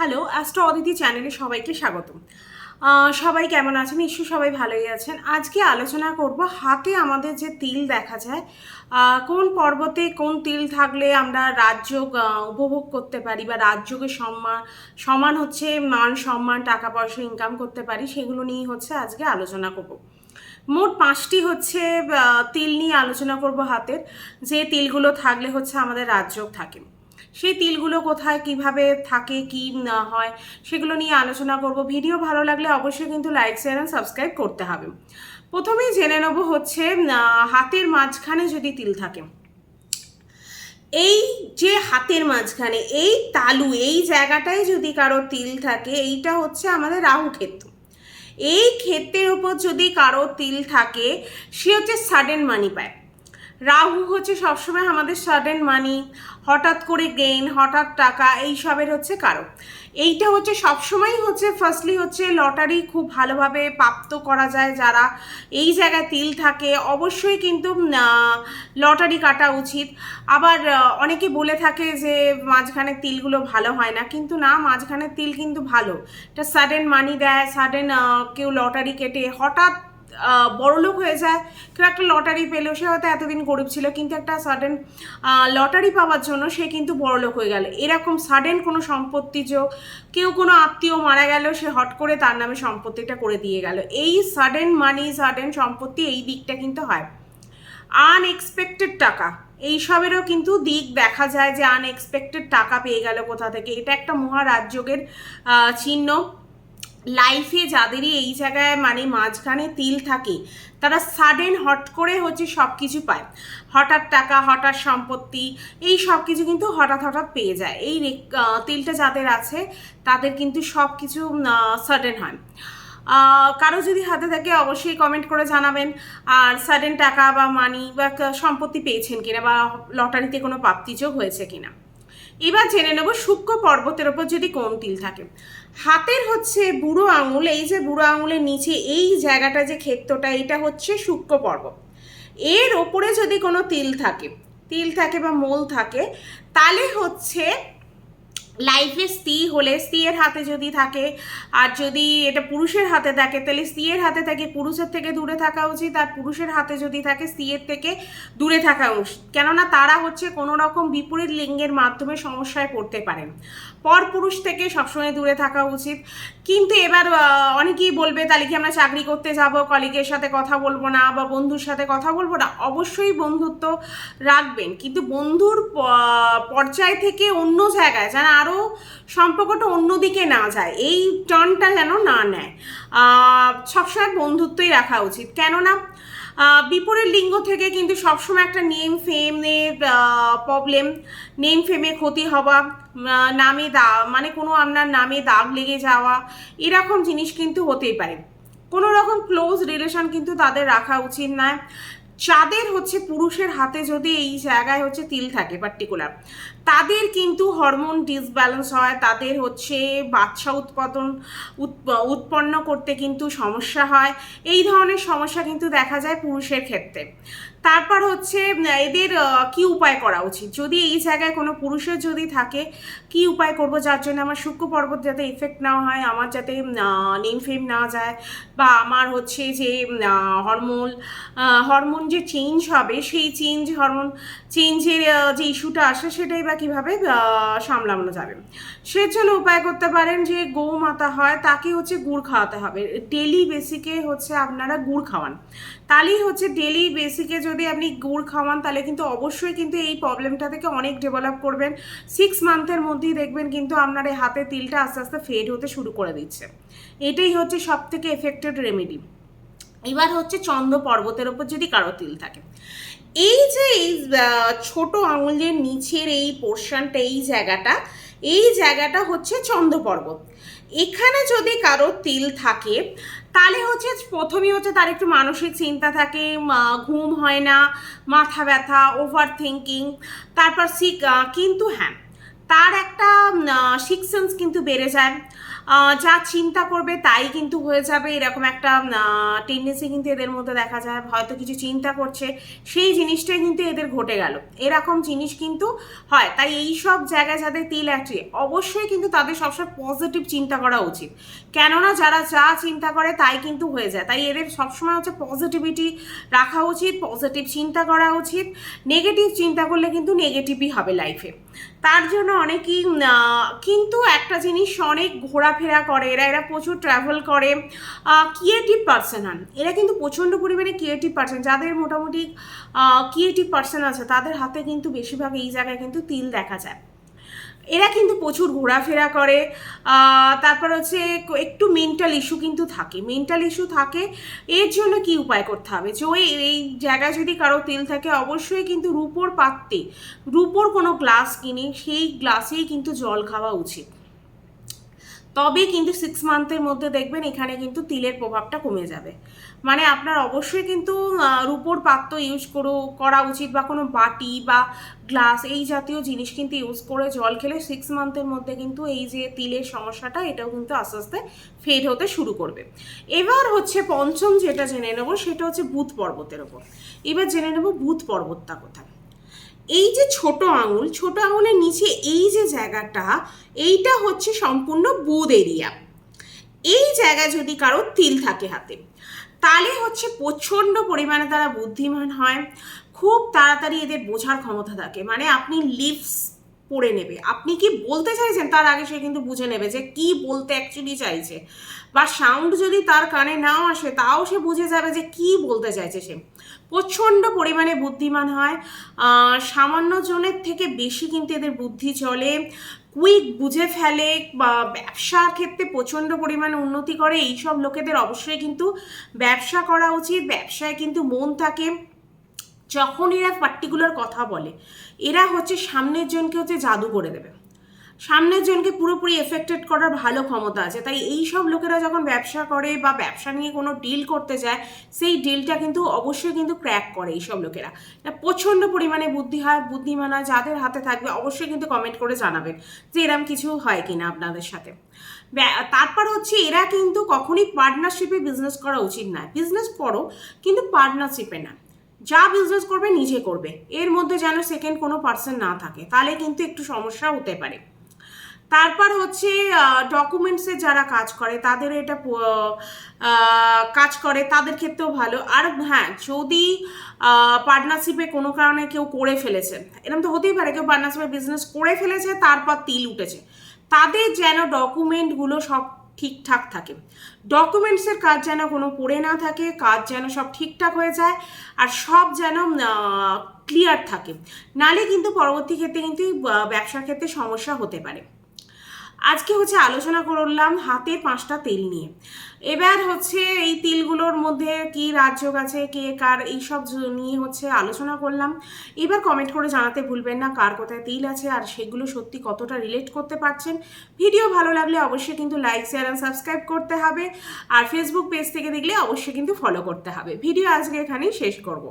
Hello, astro Aditi চ্যানেলে সবাইকে স্বাগতম। সবাই কেমন আছেন? নিশ্চয়ই সবাই ভালোই আছেন। আজকে আলোচনা করব হাতে আমাদের যে তিল দেখা যায়, কোন পর্বতে কোন তিল থাকলে আমরা রাজযোগ উপভোগ করতে পারি বা রাজযোগের সমান হচ্ছে মান সম্মান টাকা পয়সা ইনকাম করতে পারি, সেগুলো নিয়েই হচ্ছে আজকে আলোচনা করব। মোট 5টি হচ্ছে তিল নিয়ে আলোচনা করব হাতের, যে তিলগুলো থাকলে হচ্ছে আমাদের রাজযোগ থাকে। সেই তিলগুলো কোথায় কিভাবে থাকে কি না হয় সেগুলো নিয়ে আলোচনা করব। ভিডিও ভালো লাগলে অবশ্যই কিন্তু লাইক শেয়ার অ্যান্ড সাবস্ক্রাইব করতে হবে। প্রথমেই জেনে নেব হচ্ছে হাতের মাঝখানে যদি তিল থাকে, এই যে হাতের মাঝখানে এই তালু এই জায়গাটায় যদি কারো তিল থাকে, এইটা হচ্ছে আমাদের রাহু ক্ষেত্র। এই ক্ষেত্রের উপর যদি কারো তিল থাকে, সে হচ্ছে সাডেন মানি পায়। রাহু হচ্ছে সবসময় আমাদের সাডেন মানি, হঠাৎ করে গেইন, হঠাৎ টাকা, এইসবের হচ্ছে কারণ। এইটা হচ্ছে সবসময় হচ্ছে ফার্স্টলি হচ্ছে লটারি খুব ভালোভাবে প্রাপ্ত করা যায়। যারা এই জায়গায় তিল থাকে অবশ্যই কিন্তু লটারি কাটা উচিত। আবার অনেকে বলে থাকে যে মাঝখানে তিলগুলো ভালো হয় না, কিন্তু না, মাঝখানের তিল কিন্তু ভালো। এটা সাডেন মানি দেয়, সাডেন কেউ লটারি কেটে হঠাৎ বড়লোক হয়ে যায়। কেউ একটা লটারি পেলো, সে হয়তো এতদিন গরিব ছিল, কিন্তু একটা সাডেন লটারি পাওয়ার জন্য সে কিন্তু বড়লোক হয়ে গেল। এরকম সাডেন কোনো সম্পত্তি যোগ, কেউ কোনো আত্মীয় মারা গেল, সে হট করে তার নামে সম্পত্তিটা করে দিয়ে গেল। এই সাডেন মানি, সাডেন সম্পত্তি, এই দিকটা কিন্তু হয়। আনএক্সপেক্টেড টাকা, এইসবেরও কিন্তু দিক দেখা যায় যে আনএক্সপেক্টেড টাকা পেয়ে গেল কোথা থেকে। এটা একটা মহারাজযোগের চিহ্ন। লাইফে যাদেরই এই জায়গায় মানে মাঝখানে তিল থাকে, তারা সাডেন হট করে হচ্ছে সব কিছু পায়। হঠাৎ টাকা, হঠাৎ সম্পত্তি, এই সব কিছু কিন্তু হঠাৎ হঠাৎ পেয়ে যায়। এই তিলটা যাদের আছে তাদের কিন্তু সব কিছু সাডেন হয়। কারো যদি হাতে থাকে অবশ্যই কমেন্ট করে জানাবেন। আর সাডেন টাকা বা মানি বা সম্পত্তি পেয়েছেন কিনা, বা লটারিতে কোনো প্রাপ্তিযোগ হয়েছে কিনা। এবার জেনে নেব শুক্র পর্বতের ওপর যদি কোন তিল থাকে। হাতের হচ্ছে বুড়ো আঙুল, এই যে বুড়ো আঙুলের নিচে এই জায়গাটা যে ক্ষেত্রটা, এটা হচ্ছে শুক্র পর্বত। এর ওপরে যদি কোনো তিল থাকে বা মোল থাকে, তাহলে হচ্ছে লাইফে স্ত্রী হলে, স্ত্রীর হাতে যদি থাকে, আর যদি এটা পুরুষের হাতে থাকে তাহলে স্ত্রীর হাতে থাকে পুরুষের থেকে দূরে থাকা উচিত, আর পুরুষের হাতে যদি থাকে স্ত্রীর থেকে দূরে থাকা উচিত। কেননা তারা হচ্ছে কোনো রকম বিপরীত লিঙ্গের মাধ্যমে সমস্যায় পড়তে পারেন। পর পুরুষ থেকে সবসময় দূরে থাকা উচিত। কিন্তু এবার অনেকেই বলবে, তাহলে কি আমরা চাকরি করতে যাব, কলিগের সাথে কথা বলবো না, বা বন্ধুর সাথে কথা বলবো না? অবশ্যই বন্ধুত্ব রাখবেন, কিন্তু বন্ধুর পর্যায় থেকে অন্য জায়গায় যেন আরও সম্পর্কটা অন্যদিকে না যায়, এই টার্নটা যেন না নেয়। সবসময় বন্ধুত্বই রাখা উচিত। কেননা বিপরীত লিঙ্গ থেকে কিন্তু সবসময় একটা নেম ফেমের প্রবলেম, নেম ফেমে ক্ষতি হওয়া, নামে মানে কোনো আপনার নামে দাগ লেগে যাওয়া, এরকম জিনিস কিন্তু হতেই পারে। কোনো রকম ক্লোজ রিলেশন কিন্তু তাদের রাখা উচিত নয়। যাদের হচ্ছে পুরুষের হাতে যদি এই জায়গায় হচ্ছে তিল থাকে পার্টিকুলার, তাদের কিন্তু হরমোন ডিসব্যালেন্স হয়, তাদের হচ্ছে বাচ্চা উৎপন্ন করতে কিন্তু সমস্যা হয়। এই ধরনের সমস্যা কিন্তু দেখা যায় পুরুষের ক্ষেত্রে। তারপর হচ্ছে এদের কি উপায় করা উচিত, যদি এই জায়গায় কোনো পুরুষের যদি থাকে, কি উপায় করব যার জন্য আমার শুক্র পর্বত যাতে এফেক্ট না হয়, আমার যাতে নেম ফেম না যায়, বা আমার হচ্ছে যে হরমোন যে চেঞ্জ হবে, সেই হরমোন চেঞ্জের যে ইস্যুটা আসে, সেটাই বা কীভাবে সামলানো যাবে। সেজন্য উপায় করতে পারেন যে গৌমাতা হয় তাকে হচ্ছে গুড় খাওয়াতে হবে। ডেলি বেসিকে হচ্ছে আপনারা গুড় খাওয়ান, তাহলেই হচ্ছে ডেলি বেসিকে যদি আপনি গুড় খাওয়ান, তাহলে কিন্তু অবশ্যই কিন্তু এই প্রবলেমটা থেকে অনেক ডেভেলপ করবেন। 6 মান্থের মধ্যেই দেখবেন কিন্তু আপনার এই হাতে তিলটা আস্তে আস্তে ফেড হতে শুরু করে দিচ্ছে। এটাই হচ্ছে সব থেকে এফেক্টেড রেমেডি। এবার হচ্ছে চন্দ্র পর্বতের ওপর যদি কারো তিল থাকে, এই যে এই ছোট আঙুলের নিচের এই পোর্শনটা, এই জায়গাটা হচ্ছে চন্দ্র পর্বত। এখানে যদি কারো তিল থাকে, তাহলে হচ্ছে প্রথমেই হচ্ছে তার একটু মানসিক চিন্তা থাকে, ঘুম হয় না, মাথা ব্যথা, ওভার থিঙ্কিং। তারপর কিন্তু হ্যাঁ, তার একটা সিক্স সেন্স কিন্তু বেড়ে যায়। যা চিন্তা করবে তাই কিন্তু হয়ে যাবে, এরকম একটা টেন্ডেন্সি কিন্তু এদের মধ্যে দেখা যায়। হয়তো কিছু চিন্তা করছে, সেই জিনিসটাই কিন্তু এদের ঘটে গেল, এরকম জিনিস কিন্তু হয়। তাই এই সব জায়গায় যাদের তিল আছে অবশ্যই কিন্তু তাদের সবসময় পজিটিভ চিন্তা করা উচিত, কেননা যারা যা চিন্তা করে তাই কিন্তু হয়ে যায়। তাই এদের সবসময় হচ্ছে পজিটিভিটি রাখা উচিত, পজিটিভ চিন্তা করা উচিত। নেগেটিভ চিন্তা করলে কিন্তু নেগেটিভই হবে লাইফে। তার জন্য অনেকেই কিন্তু একটা জিনিস, অনেক ঘোরাফেরা করে এরা, এরা প্রচুর ট্রাভেল করে, ক্রিয়েটিভ পার্সন হন এরা, কিন্তু প্রচণ্ড পরিমাণে ক্রিয়েটিভ পার্সন। যাদের মোটামুটি ক্রিয়েটিভ পার্সন আছে তাদের হাতে কিন্তু বেশিরভাগ এই জায়গায় কিন্তু তিল দেখা যায়। এরা কিন্তু প্রচুর ঘোরাফেরা করে। তারপর হচ্ছে একটু মেন্টাল ইস্যু কিন্তু থাকে, মেন্টাল ইস্যু থাকে। এর জন্য কি উপায় করতে হবে, যে ওই এই জায়গায় যদি কারো তিল থাকে অবশ্যই কিন্তু রূপোর পাত্রে, রূপোর কোনো গ্লাস কিনে সেই গ্লাসেই কিন্তু জল খাওয়া উচিত। তবে কিন্তু 6 মান্থের মধ্যে দেখবেন এখানে কিন্তু তিলের প্রভাবটা কমে যাবে। মানে আপনার অবশ্যই কিন্তু রূপোর পাত্র ইউজ করা উচিত, বা কোনো বাটি বা গ্লাস এই জাতীয় জিনিস কিন্তু ইউজ করে জল খেলে 6 মান্থের মধ্যে কিন্তু এই যে তিলের সমস্যাটা এটাও কিন্তু আস্তে আস্তে ফেড হতে শুরু করবে। এবার হচ্ছে পঞ্চম যেটা জেনে নেবো সেটা হচ্ছে বুধ পর্বতের ওপর। এবার জেনে নেবো বুধ পর্বতটা কোথায়। এই যে ছোট আঙুলের নিচে এই যে জায়গাটা, এইটা হচ্ছে সম্পূর্ণ বুধ এরিয়া। এই জায়গায় যদি কারো তিল থাকে হাতে, তাহলে হচ্ছে প্রচণ্ড পরিমাণে তারা বুদ্ধিমান হয়, খুব তাড়াতাড়ি এদের বোঝার ক্ষমতা থাকে। মানে আপনি লিপস পড়ে নেবে, আপনি কি বলতে চাইছেন তার আগে সে কিন্তু বুঝে নেবে যে কি বলতে অ্যাকচুয়ালি চাইছে, বা সাউন্ড যদি তার কানে নাও আসে তাও সে বুঝে যাবে যে কি বলতে চাইছে সে। প্রচণ্ড পরিমাণে বুদ্ধিমান হয়, সামান্য জনের থেকে বেশি কিন্তু এদের বুদ্ধি চলে, কুইক বুঝে ফেলে, বা ব্যবসার ক্ষেত্রে প্রচণ্ড পরিমাণে উন্নতি করে। এইসব লোকেদের অবশ্যই কিন্তু ব্যবসা করা উচিত, ব্যবসায় কিন্তু মন থাকে। যখন এরা পার্টিকুলার কথা বলে এরা হচ্ছে সামনের জনকে হচ্ছে জাদু করে দেবে, সামনের জনকে পুরোপুরি এফেক্টেড করার ভালো ক্ষমতা আছে। তাই এই সব লোকেরা যখন ব্যবসা করে বা ব্যবসা নিয়ে কোনো ডিল করতে যায়, সেই ডিলটা কিন্তু অবশ্যই কিন্তু ক্র্যাক করে এইসব লোকেরা। প্রচণ্ড পরিমাণে বুদ্ধিমান হয়। যাদের হাতে থাকবে অবশ্যই কিন্তু কমেন্ট করে জানাবেন যে এরম কিছু হয় কিনা আপনাদের সাথে। তারপর হচ্ছে এরা কিন্তু কখনই পার্টনারশিপে বিজনেস করা উচিত নয়। বিজনেস করো কিন্তু পার্টনারশিপে না, যা বিজনেস করবে নিজে করবে, এর মধ্যে যেন সেকেন্ড কোনো পার্সন না থাকে, তাহলে কিন্তু একটু সমস্যা হতে পারে। তারপর হচ্ছে ডকুমেন্টসে যারা কাজ করে তাদের এটা কাজ করে তাদের ক্ষেত্রেও ভালো। আর হ্যাঁ, যদি পার্টনারশিপে কোনো কারণে কেউ করে ফেলেছে, এরকম তো হতেই পারে কেউ পার্টনারশিপে বিজনেস করে ফেলেছে তারপর তিল উঠেছে, তাদের যেন ডকুমেন্টগুলো সব ঠিকঠাক থাকে, ডকুমেন্টসের কাজ যেন কোনো পড়ে না থাকে, কাজ যেন সব ঠিকঠাক হয়ে যায়, আর সব যেন ক্লিয়ার থাকে, নালে কিন্তু পরবর্তী ক্ষেত্রে কিন্তু ব্যবসার ক্ষেত্রে সমস্যা হতে পারে। আজকে হচ্ছে আলোচনা করলাম হাতের 5টা তিল নিয়ে। এবার হচ্ছে এই তিলগুলোর মধ্যে কি রাজযোগ আছে, কে কার, এইসব নিয়ে হচ্ছে আলোচনা করলাম। এবার কমেন্ট করে জানাতে ভুলবেন না কার কোথায় তিল আছে আর সেগুলো সত্যি কতটা রিলেট করতে পারছেন। ভিডিও ভালো লাগলে অবশ্যই কিন্তু লাইক, শেয়ার অ্যান্ড সাবস্ক্রাইব করতে হবে, আর ফেসবুক পেজ থেকে দেখলে অবশ্যই কিন্তু ফলো করতে হবে। ভিডিও আজকে এখানেই শেষ করব।